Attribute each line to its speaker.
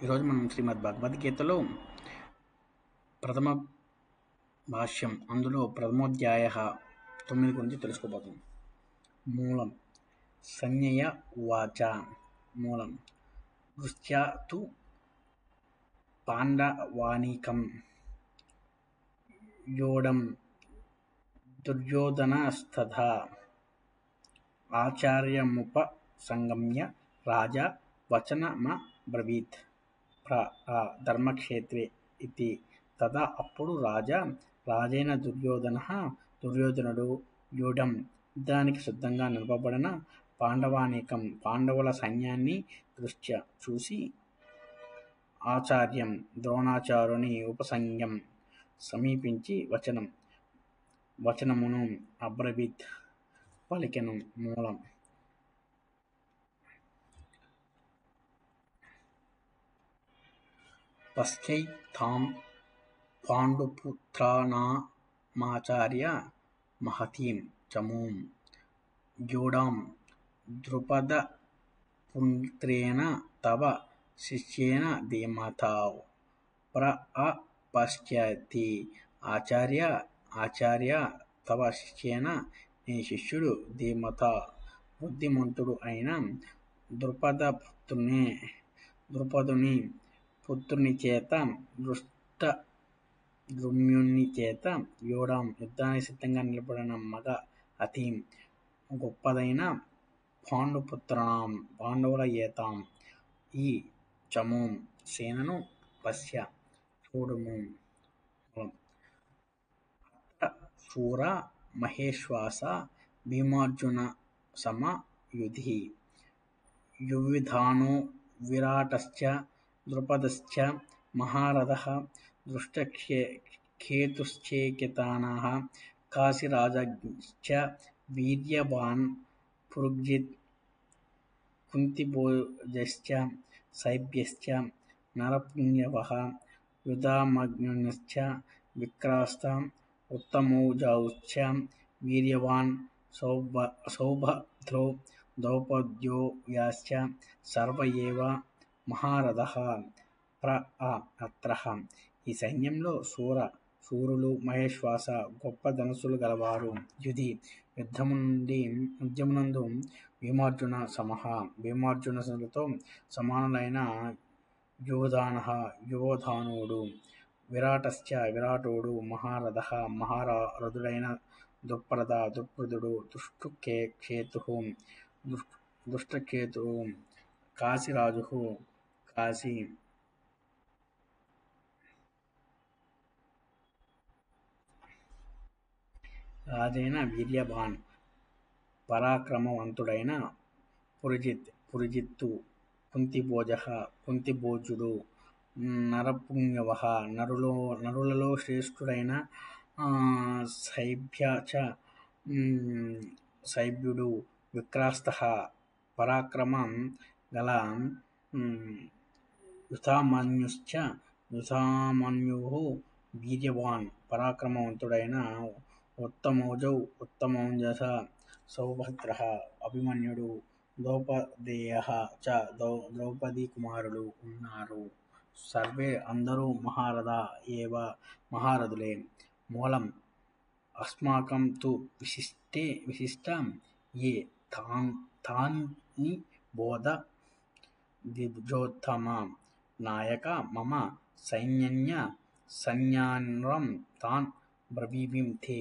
Speaker 1: ఈరోజు మనం శ్రీమద్ భగవద్గీతలో ప్రథమ భాష్యం అందులో ప్రథమోధ్యాయ 9 గురించి తెలుసుకోబోతున్నాం. మూలం సంజ్ఞయ ఉవాచ. మూలం దృష్ట్యా తు పాండవానీకం యోడం దుర్యోధనస్తథా ఆచార్యముపసంగమ్య రాజా వచనమబ్రవీత్ ధర్మక్షేత్రే ఇతి. తదా అప్పుడు రాజైన దుర్యోధనుడు యూఢం యుద్ధానికి సిద్ధంగా నిలపబడిన పాండవానీకం పాండవుల సైన్యాన్ని దృష్ట్యా చూసి ఆచార్యం ద్రోణాచార్యుని ఉపసంగం సమీపించి వచనమును అబ్రవీత్ పలికెను. మూలం పశ్చైతాం పాండుపుత్రానామాచార్య మహతీం చమూం యూఢాం ద్రుపదపుత్రేణ తవ శిష్యేన ధీమతా ప్రపశ్యతి. ఆచార్య తవ శిష్యేన నీ శిష్యుడు ధీమత బుద్ధిమంతుడు అయిన ద్రుపదుని పుత్రుని చేత ధృష్టద్యుమ్నుని చేత యూఢాం యుద్ధానికి సిద్ధంగా నిలబడిన మగ అతీం గొప్పదైన పాండుపుత్రాణం పాండవుల ఏతాం ఈ చమూం సేనను పశ్య చూడుము. అత్ర శూర మహేశ్వాస భీమార్జున సమ యుధి యువిధానో విరాటశ్చ ద్రుపదశ్చ మహారథః దృష్టకేతుశ్చేకితానః కాశీరాజశ్చ వీర్యవాన్ పురుజిత్ కుంతిభోజశ్చ శైబ్యశ్చ నరపుంగవః యుధామన్యుశ్చ విక్రాస్త ఉత్తమౌజాశ్చ వీర్యవాన్ సౌభద్రో ద్రౌపద్యోయాశ్చ సర్వ ఏవ మహారథాః అత్ర. ఈ సైన్యంలో శూరులు మహేశ్వాస గొప్ప ధనుస్సులు గలవారు యుధి యుద్ధమునందు భీమార్జున సమః భీమార్జునులతో సమానులైన యువధానుడు విరాటశ్చ విరాటుడు మహారథః మహారథుడైన ద్రుపదుడు దృష్టకేతుః కాశీరాజు కాశీ రాజైన వీర్యవాన్ పరాక్రమవంతుడైన పురుజిత్తు కుంతిభోజుడు నరపుంగవః నరులలో శ్రేష్ఠుడైన శైబ్యుడు విక్రాస్తః పరాక్రమం గల యుధామన్యుః వీర్యవాన్ పరాక్రమవంతుడైన ఉత్తమౌజస సౌభద్రః అభిమన్యుడు ద్రౌపదేయః చ ద్రౌపదీ కుమారులు ఉన్నారు. సర్వే అందరూ మహారథా ఏవ మహారథులే. మూలం అస్మాకం తు విశిష్ట ఏ తాని బోధ ద్విజోత్తమ నాయక మమ సైన్యం తాన్ బ్రవీమి తే.